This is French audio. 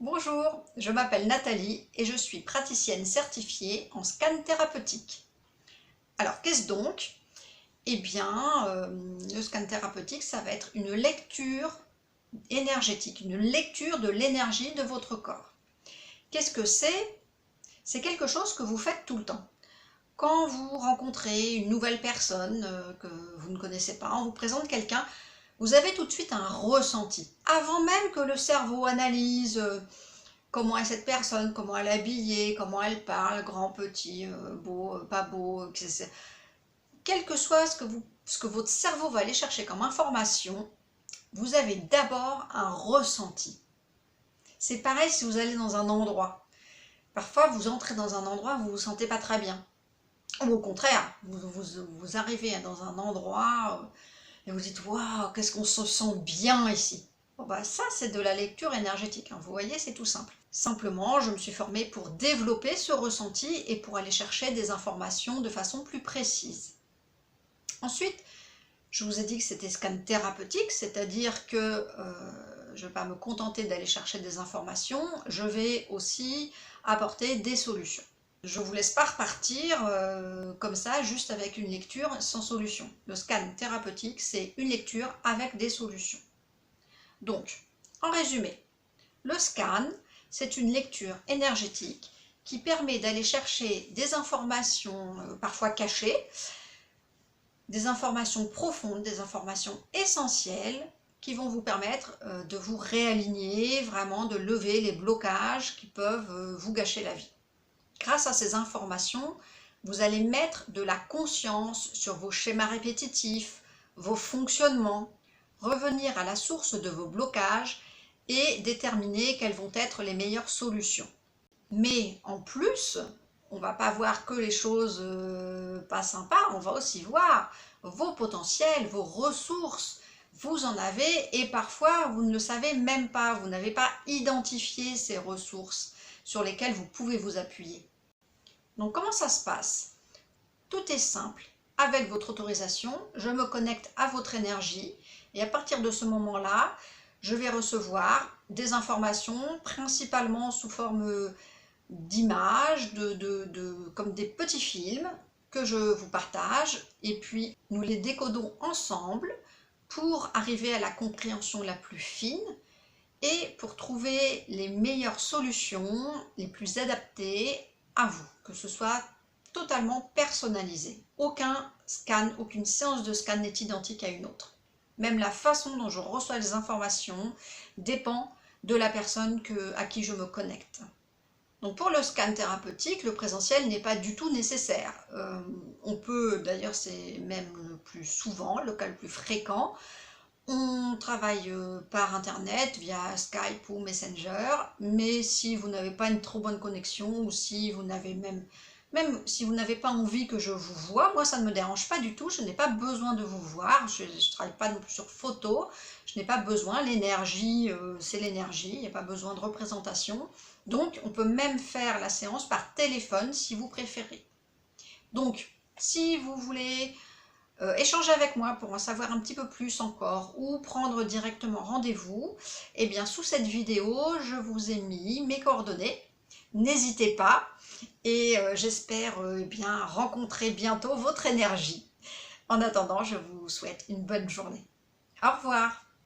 Bonjour, je m'appelle Nathalie et je suis praticienne certifiée en scan thérapeutique. Alors qu'est-ce donc? Eh bien, le scan thérapeutique, ça va être une lecture énergétique, une lecture de l'énergie de votre corps. Qu'est-ce que c'est? C'est quelque chose que vous faites tout le temps. Quand vous rencontrez une nouvelle personne que vous ne connaissez pas, on vous présente quelqu'un, vous avez tout de suite un ressenti. Avant même que le cerveau analyse comment est cette personne, comment elle est habillée, comment elle parle, grand, petit, beau, pas beau, etc. Quel que soit ce que votre cerveau va aller chercher comme information, vous avez d'abord un ressenti. C'est pareil si vous allez dans un endroit. Parfois, vous entrez dans un endroit, vous ne vous sentez pas très bien. Ou au contraire, vous arrivez dans un endroit et vous dites « Waouh, qu'est-ce qu'on se sent bien ici !» Bon, bah, ça, c'est de la lecture énergétique. Vous voyez, c'est tout simple. Simplement, je me suis formée pour développer ce ressenti et pour aller chercher des informations de façon plus précise. Ensuite, je vous ai dit que c'était scan thérapeutique, c'est-à-dire que je ne vais pas me contenter d'aller chercher des informations, je vais aussi apporter des solutions. Je ne vous laisse pas repartir comme ça, juste avec une lecture sans solution. Le scan thérapeutique, c'est une lecture avec des solutions. Donc, en résumé, le scan, c'est une lecture énergétique qui permet d'aller chercher des informations parfois cachées, des informations profondes, des informations essentielles qui vont vous permettre de vous réaligner, vraiment de lever les blocages qui peuvent vous gâcher la vie. Grâce à ces informations, vous allez mettre de la conscience sur vos schémas répétitifs, vos fonctionnements, revenir à la source de vos blocages et déterminer quelles vont être les meilleures solutions. Mais en plus, on ne va pas voir que les choses pas sympas, on va aussi voir vos potentiels, vos ressources. Vous en avez et parfois vous ne le savez même pas, vous n'avez pas identifié ces ressources sur lesquelles vous pouvez vous appuyer. Donc comment ça se passe? Tout est simple. Avec votre autorisation, je me connecte à votre énergie et à partir de ce moment-là, je vais recevoir des informations principalement sous forme d'images, comme des petits films que je vous partage et puis nous les décodons ensemble pour arriver à la compréhension la plus fine et pour trouver les meilleures solutions, les plus adaptées à vous, que ce soit totalement personnalisé. Aucun scan, aucune séance de scan n'est identique à une autre. Même la façon dont je reçois les informations dépend de la personne à qui je me connecte. Donc pour le scan thérapeutique, le présentiel n'est pas du tout nécessaire. On peut, d'ailleurs c'est même le plus souvent, le cas le plus fréquent, on travaille par internet via Skype ou Messenger, mais si vous n'avez pas une trop bonne connexion ou si vous n'avez même si vous n'avez pas envie que je vous voie, moi ça ne me dérange pas du tout, je n'ai pas besoin de vous voir, je ne travaille pas non plus sur photo, je n'ai pas besoin, l'énergie c'est l'énergie, il n'y a pas besoin de représentation, donc on peut même faire la séance par téléphone si vous préférez. Donc si vous voulez échanger avec moi pour en savoir un petit peu plus encore ou prendre directement rendez-vous, eh bien sous cette vidéo je vous ai mis mes coordonnées, n'hésitez pas et j'espère bien rencontrer bientôt votre énergie. En attendant, je vous souhaite une bonne journée. Au revoir.